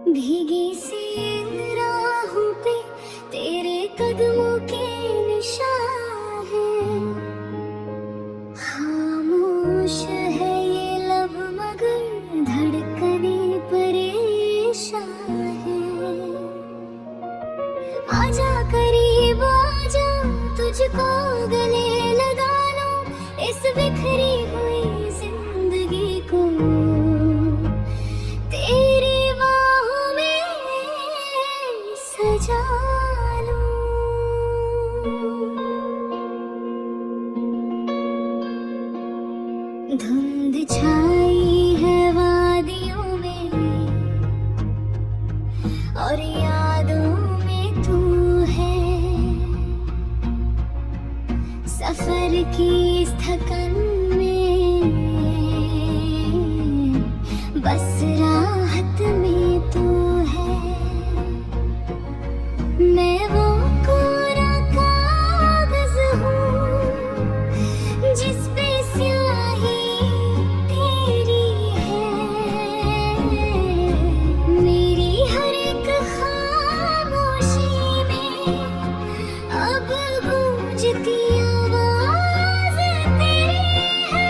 भीगी सी इन राहों पे तेरे कदमों के निशान है। खामोश है ये लब मगर धड़कने परेशान है। आजा करीब आजा, तुझको गले लगा लो, इस बिखरी हुई जिंदगी को तेरी बाहों में सजा लूं। धुंध छाई है वादियों में और यादों में तू है। सफर की इस थकन में बस राहत में तू है। मैं वो कोरा कागज हूँ जिस पे स्याही तेरी है। मेरी हर एक खामोशी में अब गूंजती आवाज तेरी है।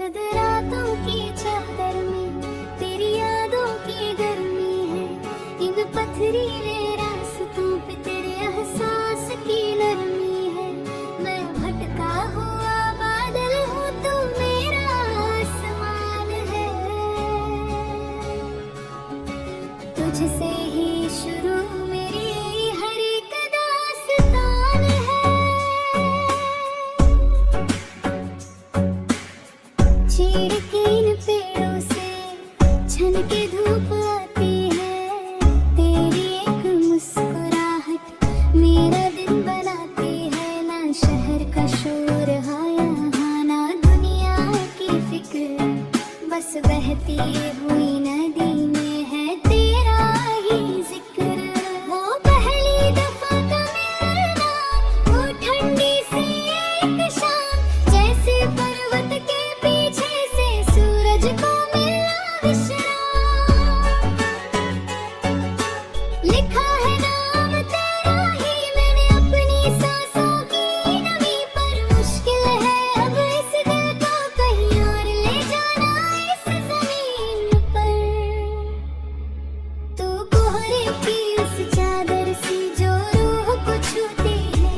सर्द रातों की चादर में तेरी यादों की गर्मी है। इन पथरीले रास्तों पे तेरे एहसास की नरमी है। मैं भटका हुआ बादल हूँ, तू मेरा आसमान है। तुझसे ही शुरू मेरी हर एक दास्तान है। चीड़ के इन पेड़ों से छन के धूप आती है। तेरी एक मुस्कुराहट मेरा दिन बनाती है। ना शहर का शोर हा यहाँ, ना दुनिया की फिक्र, बस बहती हुई नदी में है तेरा ही जिक्र। वो पहली दफा का मिलना, वो ठंडी सी एक शाम, जैसे पर्वत के पीछे से सूरज को मिला विश्राम। लिखा है नाम तेरा ही मैंने अपनी सांसों की नमी पर। मुश्किल है अब इस दिल को कहीं और ले जाना इस जमीन पर। तू कोहरे की उस चादर सी जो रूह को छूती है।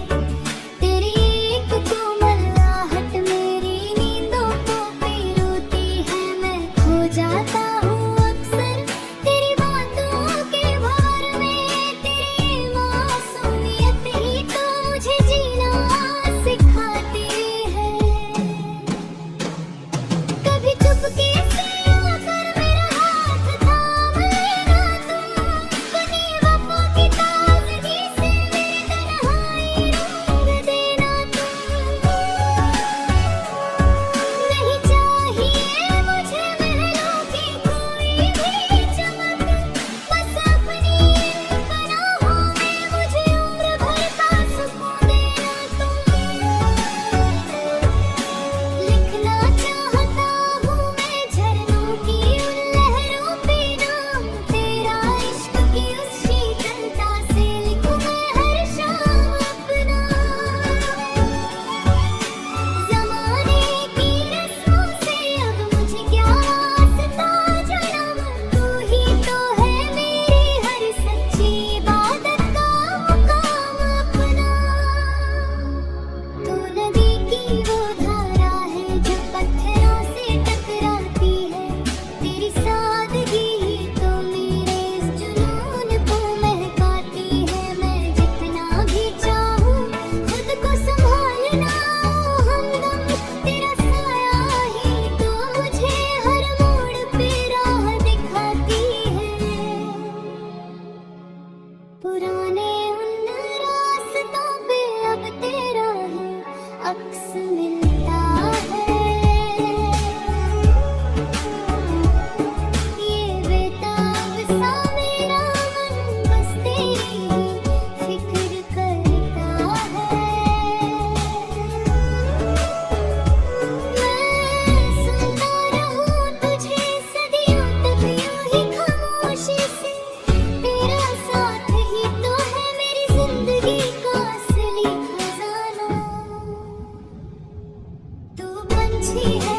तेरी एक कोमल आहट मेरी नींदों को पिरोती है। मैं खो जाता हूँ अक्सर तेरी बातों के भार में। तेरी मासूमियत ही तो मुझे जीना सिखाती है। कभी चुपके से आकर मेरा हाथ थाम लेना तू। अपनी वफा की ताज़गी से मेरी तन्हाई रंग देना तू। नहीं चाहिए मुझे महलों की कोई भी चमक, बस अपनी इन पनाहों में मुझे उम्र भर का सुकून देना तू। लिखना चाहता हूँ मैं झरनों की उन लहरों पे नाम तेरा। इश्क की उस शीतलता से लिखूं मैं हर शाम अपना। ज़माने की रस्मों से अब मुझे क्या वास्ता जन्म। तू ही तो है मेरी हर सच्ची इबादत का मुकाम अपना। तू नदी की वो धारा है जो पत्थरों से टकराती है। तेरी सादगी ही तो मेरे इस जुनून को महकाती है। मैं जितना भी चाहूँ खुद को संभालना हमदम, तेरा साया ही तो मुझे हर मोड़ पे राह दिखाती है। पुराने उन रास्तों पे अब तेरा ही अक्स मिलता है। ये बेताब सा मेरा मन बस तेरी ही फिक्र करता है। मैं सुनता रहूं तुझे सदियों तक यूं ही खामोशी से। तेरा साथ ही तो है मेरी जिंदगी का असली खजाना। तू पंछी है